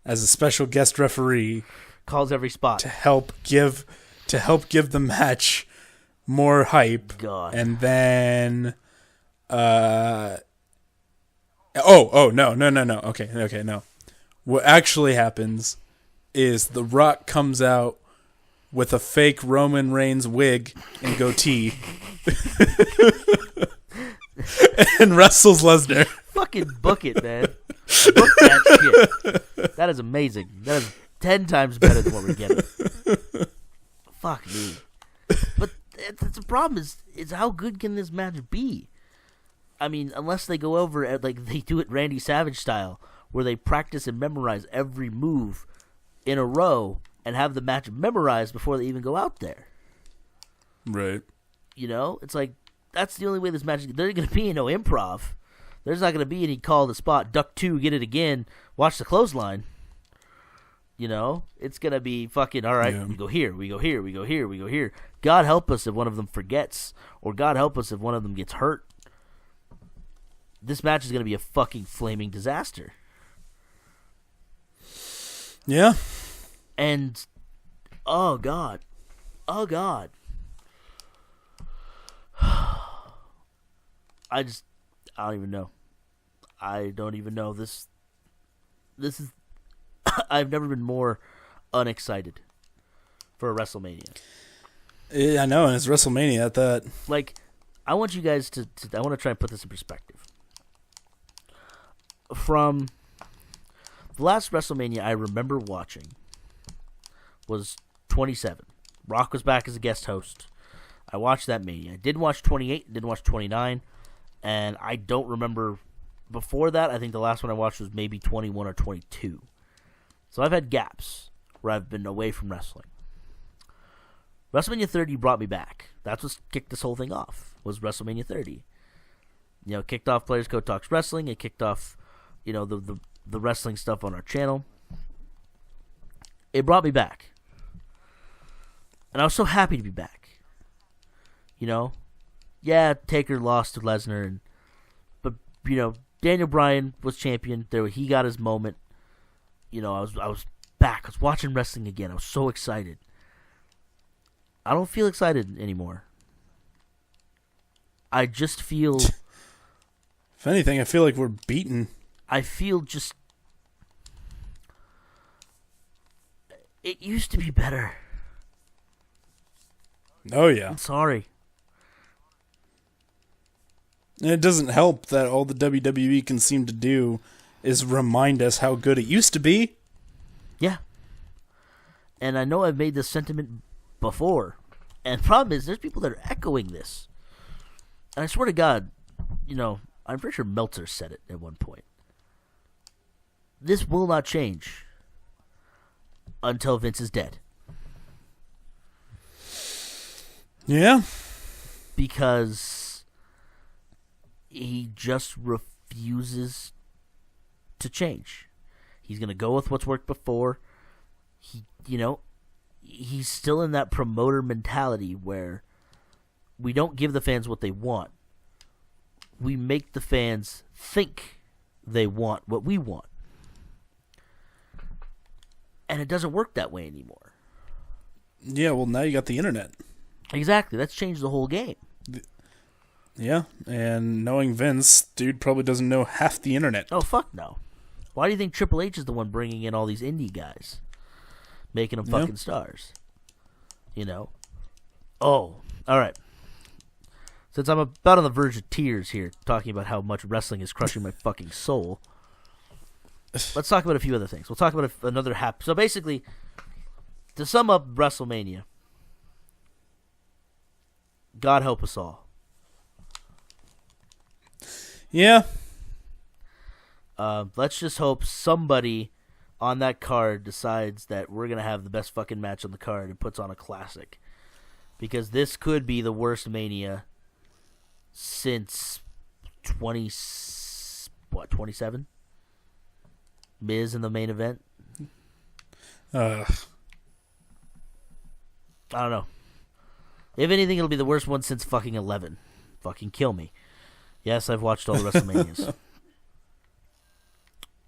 as a special guest referee. Calls every spot. To help give the match more hype. God. And then... no. Okay, no. What actually happens is The Rock comes out with a fake Roman Reigns wig and goatee and wrestles Lesnar. Fucking book it, man. Book that shit. That is amazing. That is 10 times better than what we're getting. Fuck me. But the problem is how good can this match be? I mean, unless they go over at, like they do it Randy Savage style, where they practice and memorize every move in a row and have the match memorized before they even go out there. Right. It's like, that's the only way this match is. There's going to be no improv. There's not going to be any call the spot, duck 2, get it again, watch the clothesline. It's going to be fucking, all right, we go here, we go here, we go here, we go here. God help us if one of them forgets, or God help us if one of them gets hurt. This match is going to be a fucking flaming disaster. Yeah. And, oh, God. I don't even know. I don't even know. This is, I've never been more unexcited for a WrestleMania. Yeah, I know, and it's WrestleMania at that. Like, I want you guys to I want to try and put this in perspective. From the last WrestleMania I remember watching was 27. Rock was back as a guest host. I watched that Mania. I didn't watch 28, didn't watch 29, and I don't remember before that. I think the last one I watched was maybe 21 or 22. So I've had gaps where I've been away from wrestling. WrestleMania 30 brought me back. That's what kicked this whole thing off, was WrestleMania 30. Kicked off Players Code Talks Wrestling. It kicked off, the wrestling stuff on our channel. It brought me back. And I was so happy to be back. Yeah, Taker lost to Lesnar, but Daniel Bryan was champion. He got his moment. I was back. I was watching wrestling again. I was so excited. I don't feel excited anymore. I just feel... If anything, I feel like we're beaten. I feel just... It used to be better. Oh, yeah. I'm sorry. And it doesn't help that all the WWE can seem to do is remind us how good it used to be. Yeah. And I know I've made this sentiment before. And the problem is there's people that are echoing this. And I swear to God, I'm pretty sure Meltzer said it at one point. This will not change until Vince is dead. Yeah. Because he just refuses to change. He's going to go with what's worked before. He's still in that promoter mentality where we don't give the fans what they want. We make the fans think they want what we want. And it doesn't work that way anymore. Yeah, well, now you got the internet. Exactly. That's changed the whole game. Yeah, and knowing Vince, dude probably doesn't know half the internet. Oh, fuck no. Why do you think Triple H is the one bringing in all these indie guys? Making them fucking stars. Oh, all right. Since I'm about on the verge of tears here, talking about how much wrestling is crushing my fucking soul, let's talk about a few other things. We'll talk about another So basically, to sum up WrestleMania, God help us all. Yeah. Let's just hope somebody on that card decides that we're going to have the best fucking match on the card and puts on a classic. Because this could be the worst Mania since 27? Miz in the main event? I don't know. If anything, it'll be the worst one since fucking 11. Fucking kill me. Yes, I've watched all the WrestleManias.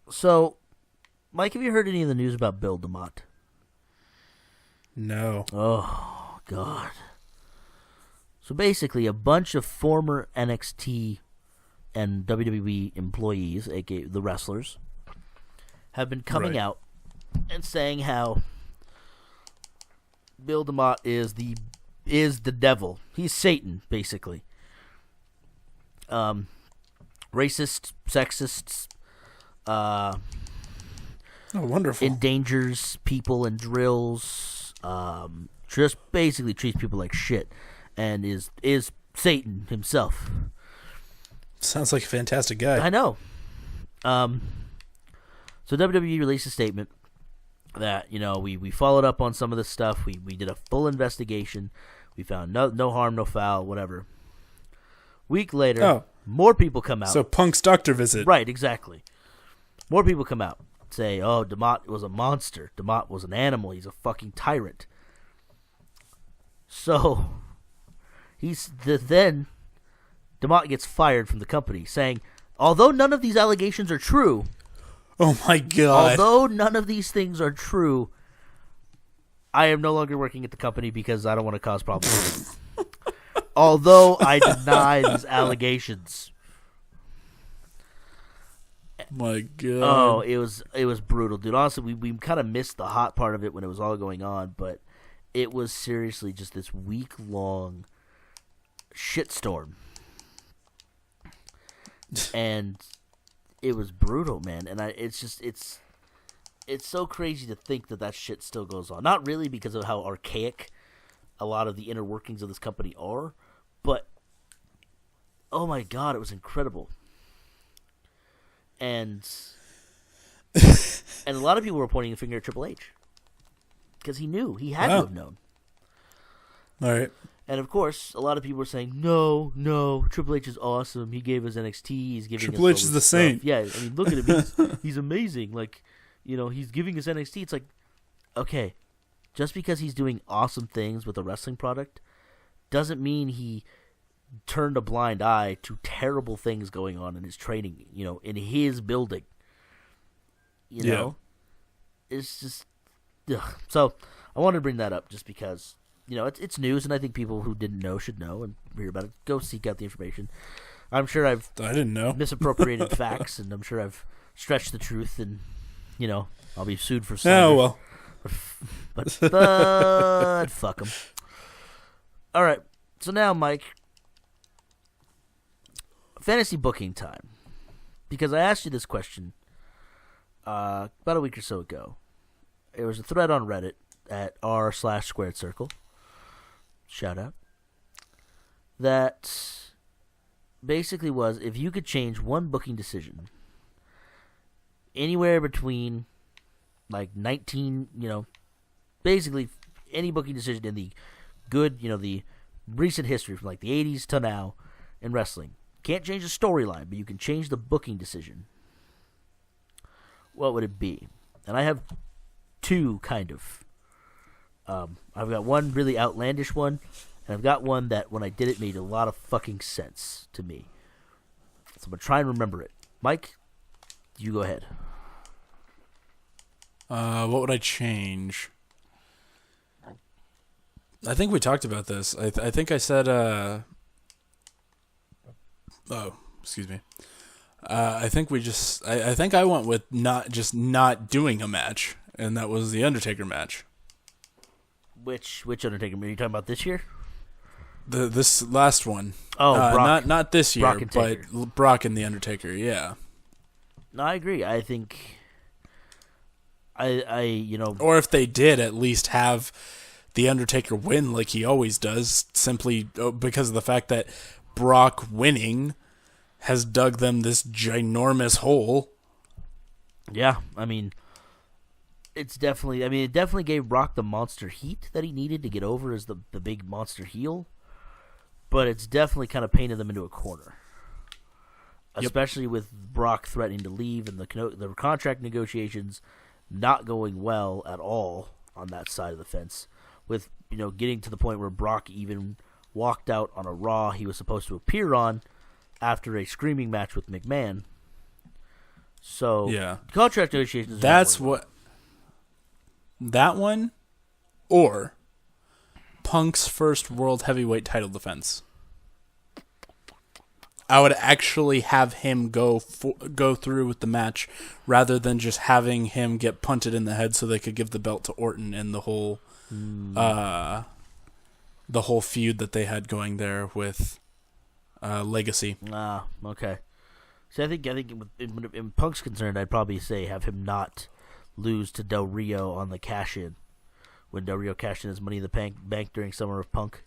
So, Mike, have you heard any of the news about Bill DeMott? No. Oh, God. So basically, a bunch of former NXT and WWE employees, aka the wrestlers, have been coming out and saying how Bill DeMott is the devil. He's Satan, basically. Racist, sexist, oh, wonderful. endangers people and drills, just basically treats people like shit, and is Satan himself. Sounds like a fantastic guy. I know. So WWE released a statement that, we followed up on some of this stuff. We did a full investigation. We found no harm, no foul, whatever. Week later, more people come out. So Punk's doctor visit. Right, exactly. More people come out. Say, oh, DeMott was a monster. DeMott was an animal. He's a fucking tyrant. So, then DeMott gets fired from the company, saying, although none of these allegations are true, oh my God. Although none of these things are true, I am no longer working at the company because I don't want to cause problems. Although I deny these allegations. My God. Oh, it was brutal, dude. Honestly, we kind of missed the hot part of it when it was all going on, but it was seriously just this week-long shitstorm. And it was brutal, man. And it's so crazy to think that shit still goes on. Not really because of how archaic a lot of the inner workings of this company are, but oh my God, it was incredible. And a lot of people were pointing the finger at Triple H because he knew. He had to have known. All right. And of course, a lot of people were saying, no, Triple H is awesome. He gave us NXT. He's giving Triple us H is the saint. Yeah, I mean, look at him. He's amazing. Like, he's giving us NXT. It's like, okay, just because he's doing awesome things with a wrestling product doesn't mean he turned a blind eye to terrible things going on in his training, in his building. You know? It's just... Ugh. So, I wanted to bring that up just because, it's news, and I think people who didn't know should know and hear about it. Go seek out the information. I'm sure I didn't know. Misappropriated facts, and I'm sure I've stretched the truth, and, I'll be sued for slander. Oh, well. But fuck them. All right. So now, Mike, fantasy booking time. Because I asked you this question about a week or so ago. There was a thread on Reddit at r/squared circle. Shout out. That basically was if you could change one booking decision anywhere between like 19, basically any booking decision in the good, the recent history from like the 80s to now in wrestling. Can't change the storyline, but you can change the booking decision. What would it be? And I have two, kind of. I've got one really outlandish one, and I've got one that when I did it made a lot of fucking sense to me. So I'm going to try and remember it. Mike, you go ahead. What would I change? I think we talked about this. I think I said, excuse me. I think I think I went with not doing a match, and that was the Undertaker match. Which Undertaker? Are you talking about this year? This last one. Oh, Brock. Not this year, but Brock and the Undertaker. Yeah. No, I agree. I think, or if they did, at least have the Undertaker win like he always does, simply because of the fact that Brock winning has dug them this ginormous hole. Yeah, I mean, it definitely gave Brock the monster heat that he needed to get over as the big monster heel. But it's definitely kind of painted them into a corner. Especially with Brock threatening to leave and the contract negotiations not going well at all on that side of the fence. With, getting to the point where Brock even walked out on a Raw he was supposed to appear on after a screaming match with McMahon. So, yeah. Contract negotiations. That's what. That one, or Punk's first World Heavyweight title defense. I would actually have him go through with the match rather than just having him get punted in the head so they could give the belt to Orton and the whole feud that they had going there with Legacy. Okay. See, I think in Punk's concerned, I'd probably say have him not lose to Del Rio on the cash-in when Del Rio cashed in his Money in the Bank during Summer of Punk.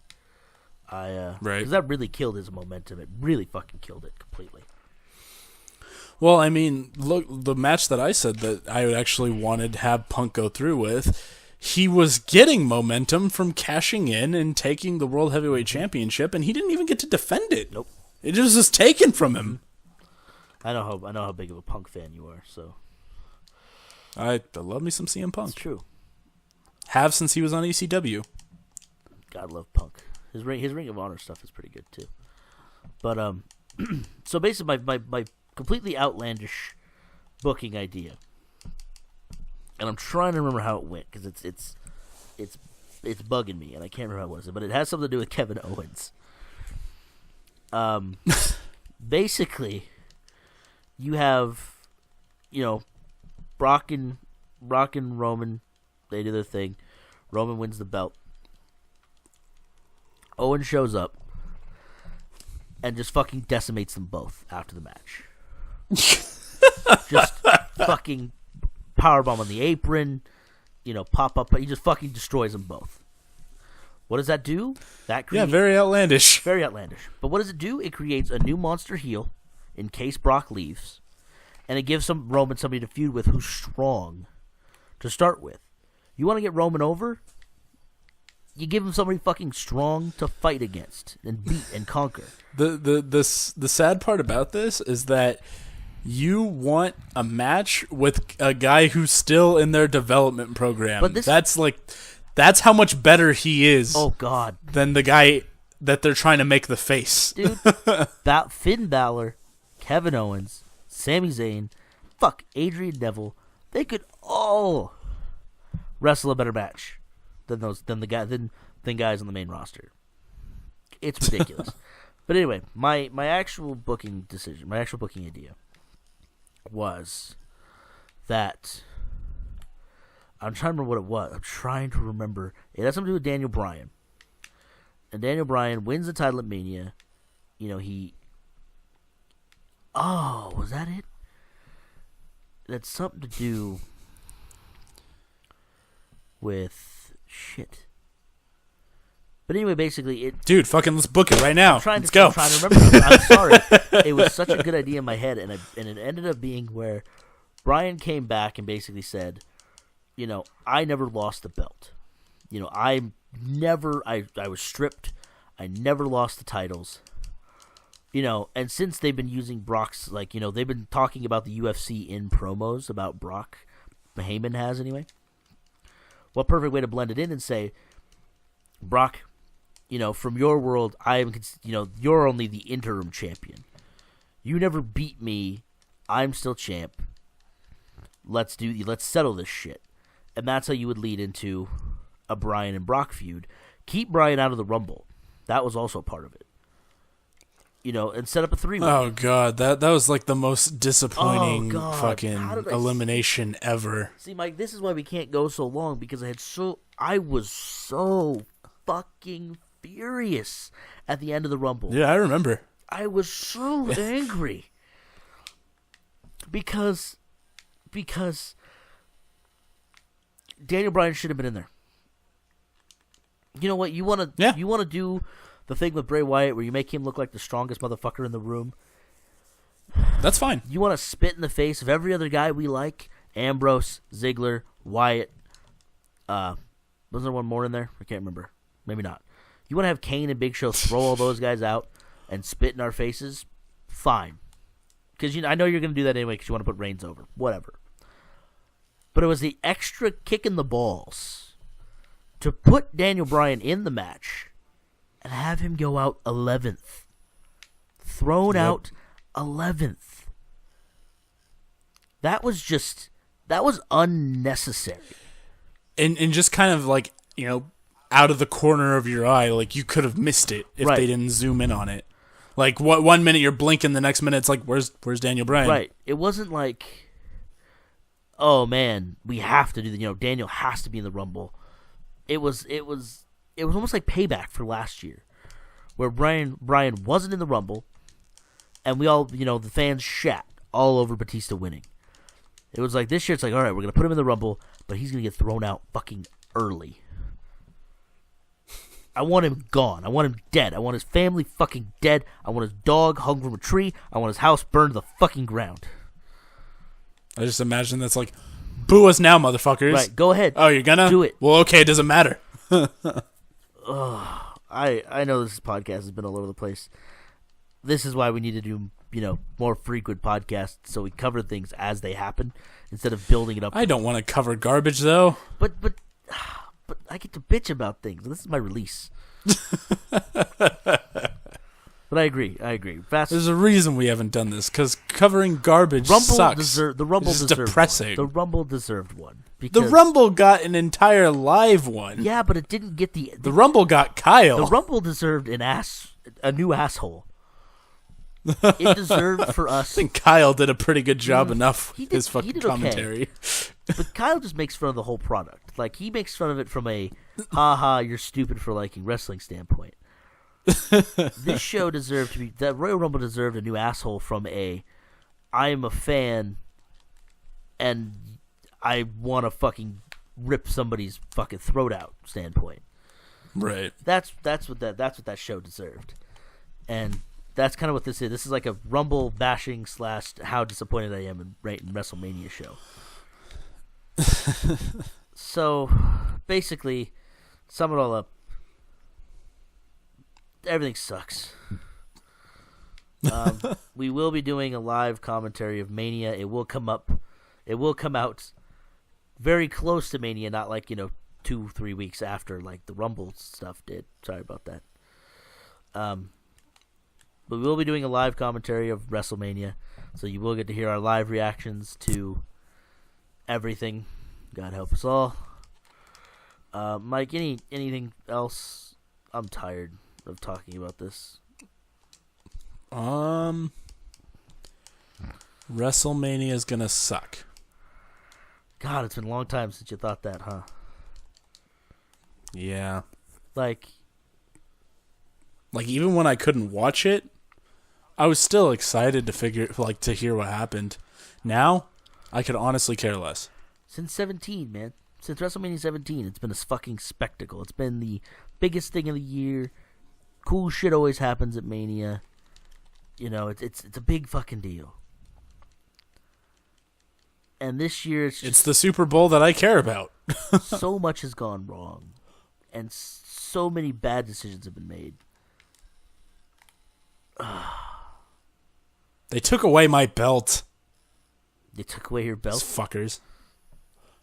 Right. Because that really killed his momentum. It really fucking killed it completely. Well, I mean, look, the match that I said that I would actually wanted to have Punk go through with, he was getting momentum from cashing in and taking the World Heavyweight Championship, and he didn't even get to defend it. Nope. It was just taken from him. I know how big of a Punk fan you are, so. I love me some CM Punk. It's true. Have since he was on ECW. God love Punk. His Ring of Honor stuff is pretty good too. But so basically my completely outlandish booking idea, and I'm trying to remember how it went because it's bugging me and I can't remember how it was, but it has something to do with Kevin Owens. Basically, you have, Brock and Roman, they do their thing. Roman wins the belt. Owen shows up and just fucking decimates them both after the match. Just fucking powerbomb on the apron, pop up. He just fucking destroys them both. What does that do? Very outlandish. Very outlandish. But what does it do? It creates a new monster heel in case Brock leaves, and it gives Roman somebody to feud with who's strong to start with. You want to get Roman over? You give him somebody fucking strong to fight against and beat and conquer. The sad part about this is that you want a match with a guy who's still in their development program. But that's how much better he is. Oh God, than the guy that they're trying to make the face. Dude, Finn Balor, Kevin Owens, Sami Zayn, Adrian Neville, they could all wrestle a better match than guys on the main roster. It's ridiculous. But anyway, my actual booking decision, my actual booking idea was that I'm trying to remember what it was. I'm trying to remember. It has something to do with Daniel Bryan. And Daniel Bryan wins the title at Mania. Was that it? That's something to do with shit. But anyway, basically, dude, fucking let's book it right now. Let's go. I'm trying to remember. I'm sorry. It was such a good idea in my head, and it ended up being where Bryan came back and basically said, I never lost the belt. I was stripped. I never lost the titles. And since they've been using Brock's, they've been talking about the UFC in promos about Brock. Heyman has, anyway. What perfect way to blend it in and say, Brock, from your world, you're only the interim champion. You never beat me. I'm still champ. Let's settle this shit. And that's how you would lead into a Bryan and Brock feud. Keep Bryan out of the Rumble. That was also part of it. And set up a 3-way. Oh god, that was like the most disappointing fucking elimination ever. See, Mike, this is why we can't go so long, because I was so fucking furious at the end of the Rumble. Yeah, I remember. I was so angry because Daniel Bryan should have been in there. You know what? You want to do the thing with Bray Wyatt where you make him look like the strongest motherfucker in the room. That's fine. You want to spit in the face of every other guy we like? Ambrose, Ziggler, Wyatt. Was there one more in there? I can't remember. Maybe not. You want to have Kane and Big Show throw all those guys out and spit in our faces? Fine. Because I know you're going to do that anyway because you want to put Reigns over. Whatever. But it was the extra kick in the balls to put Daniel Bryan in the match and have him go out 11th. Thrown out 11th. That was unnecessary. And just kind of like, out of the corner of your eye, like you could have missed it if they didn't zoom in on it. Like what 1 minute you're blinking, the next minute it's like, where's Daniel Bryan? Right. It wasn't like, oh man, we have to do Daniel has to be in the Rumble. It was almost like payback for last year, where Bryan wasn't in the Rumble, and we all, the fans shat all over Batista winning. It was like this year, it's like, all right, we're going to put him in the Rumble, but he's going to get thrown out fucking early. I want him gone. I want him dead. I want his family fucking dead. I want his dog hung from a tree. I want his house burned to the fucking ground. I just imagine that's like, boo us now, motherfuckers. Right, go ahead. Oh, you're gonna? Do it. Well, okay, it doesn't matter. I know this podcast has been all over the place. This is why we need to do, more frequent podcasts so we cover things as they happen instead of building it up. I don't want to cover garbage, though. But I get to bitch about things. This is my release. But I agree. There's a reason we haven't done this, because covering garbage sucks. The Rumble deserved depressing. One. The Rumble deserved one. The Rumble got an entire live one. Yeah, but it didn't get the Rumble got Kyle. The Rumble deserved a new asshole. It deserved for us. I think Kyle did a pretty good job enough. His fucking commentary. Okay. But Kyle just makes fun of the whole product. Like, he makes fun of it from a, haha, you're stupid for liking wrestling standpoint. This show deserved to be, that Royal Rumble deserved a new asshole from a, I am a fan and I want to fucking rip somebody's fucking throat out standpoint. Right. That's what that show deserved. And that's kind of what this is. This is like a Rumble bashing / how disappointed I am in WrestleMania show. So, basically, sum it all up. Everything sucks. We will be doing a live commentary of Mania. It will come out very close to Mania, not like 2-3 weeks after like the Rumble stuff did. Sorry about that. But we will be doing a live commentary of WrestleMania, so you will get to hear our live reactions to everything. God help us all. Mike, anything else? I'm tired of talking about this. WrestleMania is gonna suck. God, it's been a long time since you thought that, huh? Yeah. Like even when I couldn't watch it, I was still excited to hear what happened. Now, I could honestly care less. Since 17, man. Since WrestleMania 17, it's been a fucking spectacle. It's been the biggest thing of the year. Cool shit always happens at Mania. You know, it's a big fucking deal. And this year it's the Super Bowl that I care about. So much has gone wrong, and so many bad decisions have been made. They took away my belt. They took away your belt? Those fuckers.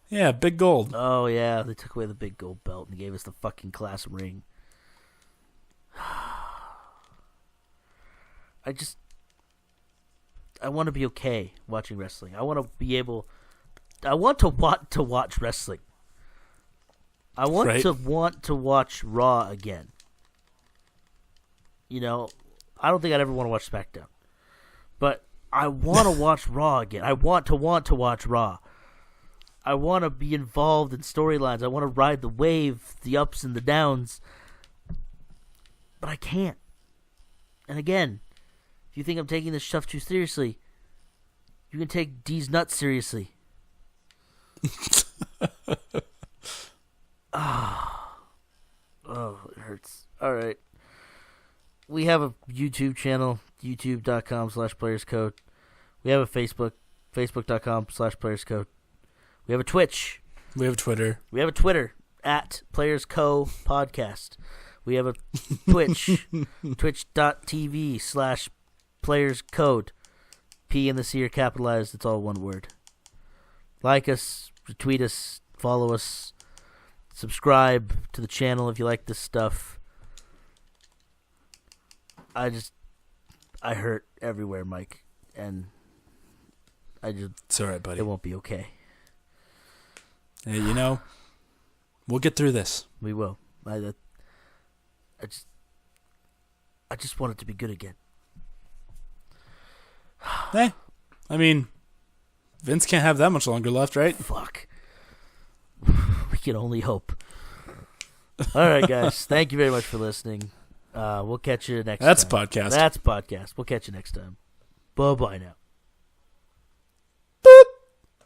Yeah, big gold. Oh, yeah, they took away the big gold belt and gave us the fucking class ring. I want to be okay watching wrestling. I want to be able... I want to watch wrestling. I want to watch Raw again. You know, I don't think I'd ever want to watch SmackDown. But I want to watch Raw again. I want to watch Raw. I want to be involved in storylines. I want to ride the wave, the ups and the downs. But I can't. And again, if you think I'm taking this stuff too seriously, you can take D's nuts seriously. Oh, it hurts. All right. We have a YouTube channel, youtube.com/playerscode. We have a Facebook, facebook.com/playerscode. We have a Twitch. We have a Twitter. We have a Twitter, @PlayersCo Podcast. We have a Twitch, twitch.tv/playerscode. P and the C are capitalized. It's all one word. Like us, retweet us, follow us, subscribe to the channel if you like this stuff. I hurt everywhere, Mike, and it's all right, buddy. It won't be okay. Hey, you know, we'll get through this. We will. I just want it to be good again. Hey, I mean, Vince can't have that much longer left, right? Fuck. We can only hope. All right, guys. Thank you very much for listening. We'll catch you next time. That's podcast. That's podcast. We'll catch you next time. Bye-bye now.